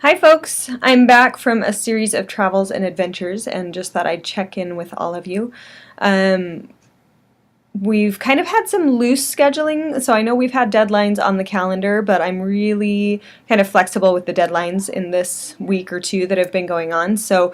Hi folks, I'm back from a series of travels and adventures and just thought I'd check in with all of you. Um, we've kind of had some loose scheduling, so I know we've had deadlines on the calendar, but I'm really kind of flexible with the deadlines in this week or two that have been going on. So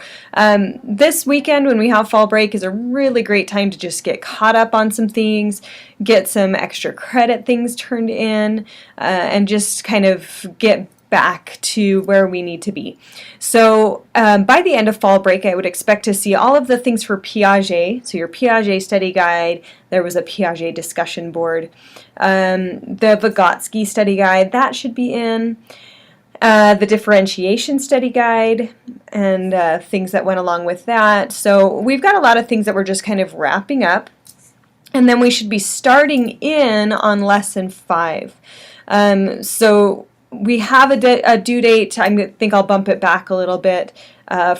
this weekend when we have fall break is a really great time to just get caught up on some things, get some extra credit things turned in, and just kind of get back to where we need to be. So by the end of fall break, I would expect to see all of the things for Piaget. So your Piaget study guide, there was a Piaget discussion board, the Vygotsky study guide, that should be in, the differentiation study guide, and things that went along with that. So we've got a lot of things that we're just kind of wrapping up. And then we should be starting in on lesson 5. So we have a due date. I think I'll bump it back a little bit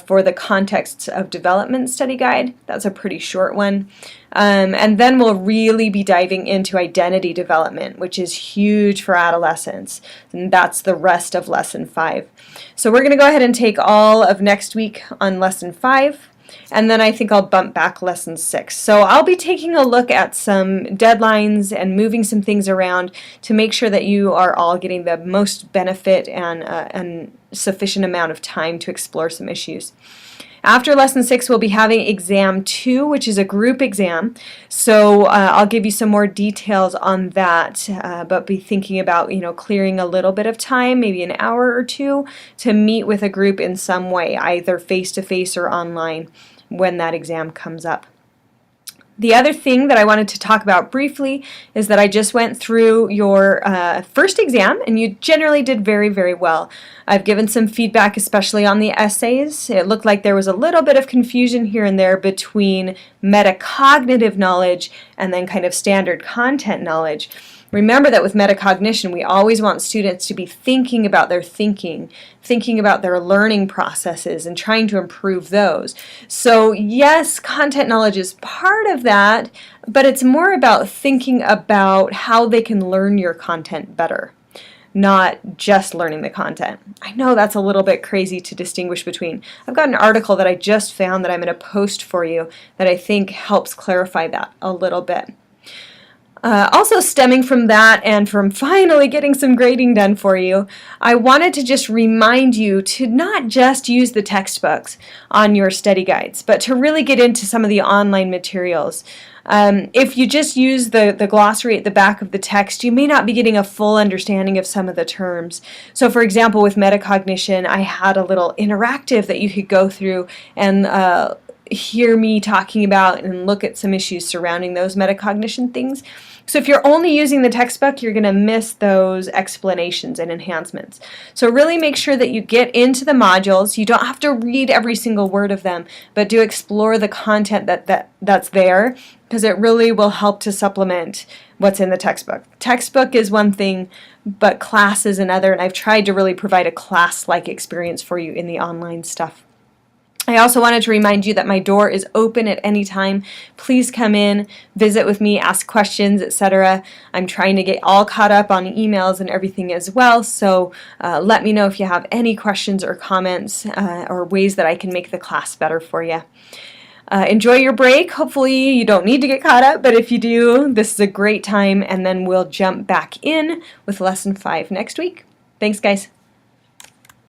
for the Contexts of Development study guide. That's a pretty short one. And then we'll really be diving into identity development, which is huge for adolescents. And that's the rest of lesson 5. So we're going to go ahead and take all of next week on lesson 5. And then I think I'll bump back lesson 6. So I'll be taking a look at some deadlines and moving some things around to make sure that you are all getting the most benefit and sufficient amount of time to explore some issues. After lesson 6, we'll be having exam 2, which is a group exam. So I'll give you some more details on that, but be thinking about, clearing a little bit of time, maybe an hour or two, to meet with a group in some way, either face-to-face or online, when that exam comes up. The other thing that I wanted to talk about briefly is that I just went through your first exam and you generally did very, very well. I've given some feedback, especially on the essays. It looked like there was a little bit of confusion here and there between metacognitive knowledge and then kind of standard content knowledge. Remember that with metacognition, we always want students to be thinking about their thinking about their learning processes and trying to improve those. So yes, content knowledge is part of that, but it's more about thinking about how they can learn your content better, not just learning the content. I know that's a little bit crazy to distinguish between. I've got an article that I just found that I'm going to post for you that I think helps clarify that a little bit. Also stemming from that and from finally getting some grading done for you, I wanted to just remind you to not just use the textbooks on your study guides, but to really get into some of the online materials. If you just use the glossary at the back of the text, you may not be getting a full understanding of some of the terms. So for example, with metacognition, I had a little interactive that you could go through and hear me talking about and look at some issues surrounding those metacognition things. So if you're only using the textbook, you're going to miss those explanations and enhancements. So really make sure that you get into the modules. You don't have to read every single word of them, but do explore the content that's there, because it really will help to supplement what's in the textbook. Textbook is one thing, but class is another, and I've tried to really provide a class-like experience for you in the online stuff. I also wanted to remind you that my door is open at any time. Please come in, visit with me, ask questions, etc. I'm trying to get all caught up on emails and everything as well, so let me know if you have any questions or comments or ways that I can make the class better for you. Enjoy your break. Hopefully you don't need to get caught up, but if you do, this is a great time, and then we'll jump back in with lesson 5 next week. Thanks, guys.